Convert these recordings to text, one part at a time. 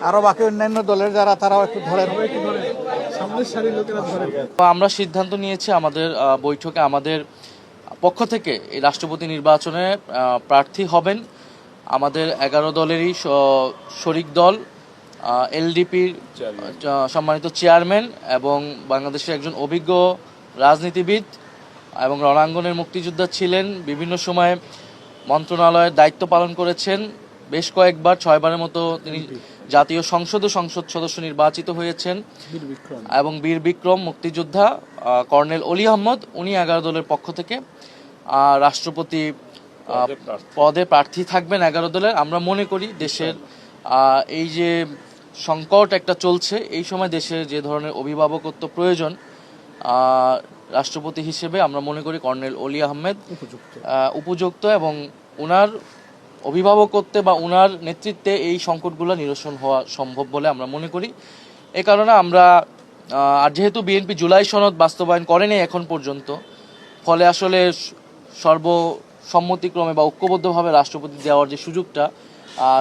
আরো বাকি অন্যান্য দলের যারা তারাও একটু ধরেন। আমরা সিদ্ধান্ত নিয়েছি আমাদের বৈঠকে আমাদের পক্ষ থেকে এই রাষ্ট্রপতি নির্বাচনে প্রার্থী হবেন আমাদের 11 দলেরই শরিক দল, এলডিপির সম্মানিত চেয়ারম্যান এবং বাংলাদেশের একজন অভিজ্ঞ রাজনীতিবিদ এবং রণাঙ্গনের মুক্তিযোদ্ধা ছিলেন, বিভিন্ন সময়ে মন্ত্রণালয়ের দায়িত্ব পালন করেছেন, বেশ কয়েকবার 6 বারের মতো তিনি জাতীয় সংসদ সদস্য নির্বাচিত হয়েছেন এবং বীর বিক্রম মুক্তিযোদ্ধা কর্নেল অলি আহমদ, উনি 11 দলের পক্ষ থেকে রাষ্ট্রপতি পদে প্রার্থী থাকবেন 11 দলের। আমরা মনে করি দেশের এই যে সংকট একটা চলছে, এই সময় দেশের যে ধরনের অভিভাবকত্ব প্রয়োজন, রাষ্ট্রপতি হিসেবে আমরা মনে করি কর্নেল অলি আহমেদ উপযুক্ত এবং ওনার অভিভাবকত্বে বা ওনার নেতৃত্বে এই সংকটগুলো নিরসন হওয়া সম্ভব বলে আমরা মনে করি। এ কারণে আমরা আর যেহেতু বিএনপি জুলাই সনদ বাস্তবায়ন করেনি এখন পর্যন্ত, ফলে আসলে সর্বসম্মতিক্রমে বা ঐক্যবদ্ধভাবে রাষ্ট্রপতি দেওয়ার যে সুযোগটা,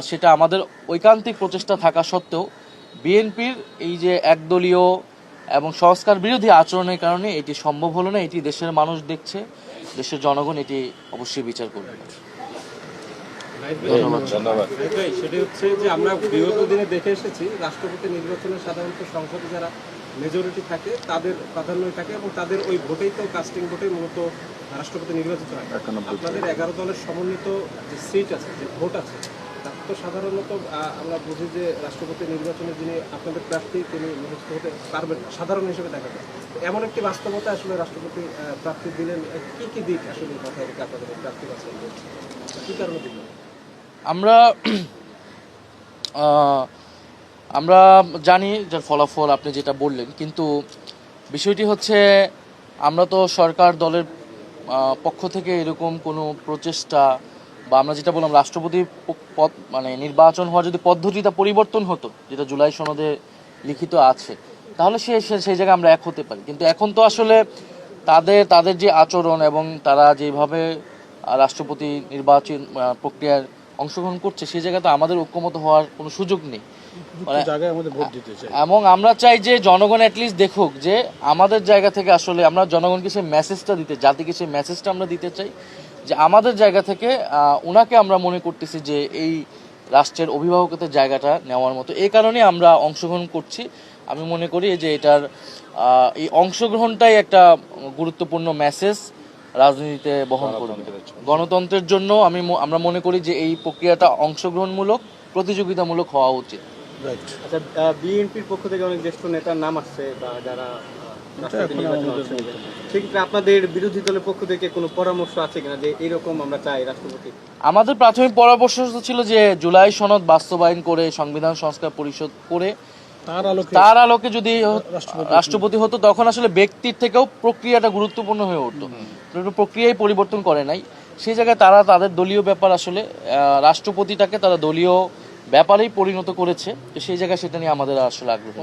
সেটা আমাদের ঐকান্তিক প্রচেষ্টা থাকা সত্ত্বেও বিএনপির এই যে একদলীয় এবং সংস্কার বিরোধী আচরণের কারণে এটি সম্ভব হলো না। এটি দেশের মানুষ দেখছে, দেশের জনগণ এটি অবশ্যই বিচার করবে। ধন্যবাদ। সেটি হচ্ছে যে আমরা বিগত দিনে দেখে এসেছি রাষ্ট্রপতি নির্বাচনে সাধারণত সংসদে যারা মেজরিটি থাকে তাদের প্রাধান্য থাকে এবং তাদের ওই ভোটেই তো কাস্টিং ভোটেই মূলত রাষ্ট্রপতি নির্বাচিত হয়। আপনাদের 11 দলের সমন্বিত যে সিট আছে, যে ভোট আছে, তার তো সাধারণত আমরা বুঝি যে রাষ্ট্রপতি নির্বাচনে যিনি আপনাদের প্রার্থী তিনি নির্বাচিত হতে পারবেন সাধারণ হিসেবে দেখা যায়। এমন একটি বাস্তবতা আসলে রাষ্ট্রপতি প্রার্থী দিলেন, কি কি দিক আসলে কথা বলতে আপনাদের প্রার্থী বাছাই কি কারণে দিলেন? আমরা জানি যার ফলাফল আপনি যেটা বললেন, কিন্তু বিষয়টি হচ্ছে আমরা তো সরকার দলের পক্ষ থেকে এরকম কোনো প্রচেষ্টা বা আমরা যেটা বললাম রাষ্ট্রপতি পদ মানে নির্বাচন হওয়ার যদি পদ্ধতিটা পরিবর্তন হতো, যেটা জুলাই সনদে লিখিত আছে, তাহলে সেই জায়গায় আমরা এক হতে পারি। কিন্তু এখন তো আসলে তাদের যে আচরণ এবং তারা যেভাবে রাষ্ট্রপতি নির্বাচন প্রক্রিয়ার অংশগ্রহণ করছে, সেই জায়গায় তো আমাদের ঐক্যমত হওয়ার কোনো সুযোগ নেই। এবং আমরা চাই যে জনগণ অ্যাটলিস্ট দেখুক যে আমাদের জায়গা থেকে আসলে আমরা জনগণকে সেই মেসেজটা জাতিকে সেই মেসেজটা আমরা দিতে চাই যে আমাদের জায়গা থেকে ওনাকে আমরা মনে করতেছি যে এই রাষ্ট্রের অভিভাবকত্বের জায়গাটা নেওয়ার মতো। এই কারণে আমরা অংশগ্রহণ করছি। আমি মনে করি যে এটার এই অংশগ্রহণটাই একটা গুরুত্বপূর্ণ মেসেজ রাজনীতিতে বহন করবে। গণতন্ত্রের জন্য আমরা মনে করি যে এই প্রক্রিয়াটা অংশগ্রহণমূলক, প্রতিযোগিতামূলক হওয়া উচিত। আচ্ছা, বিএনপির পক্ষ থেকে অনেক জ্যেষ্ঠ নেতার নাম আসছে বা যারা ঠিক আপনাদের বিরোধী দলের পক্ষ থেকে কোনো পরামর্শ আছে কিনা যে এরকম আমরা চাই রাষ্ট্রপতি? আমাদের প্রাথমিক পরামর্শ ছিল যে জুলাই সনদ বাস্তবায়ন করে সংবিধান সংস্কার পরিষদ করে তার আলোকে যদি রাষ্ট্রপতি হতো, তখন আসলে ব্যক্তির থেকেও প্রক্রিয়াটা গুরুত্বপূর্ণ হয়ে উঠতো। প্রক্রিয়ায় পরিবর্তন করে নাই, সেই জায়গায় তারা তাদের দলীয় ব্যাপার আসলে রাষ্ট্রপতিটাকে তারা দলীয় ব্যাপারেই পরিণত করেছে। তো সেই জায়গায় সেটা নিয়ে আমাদের আসলে আগ্রহ।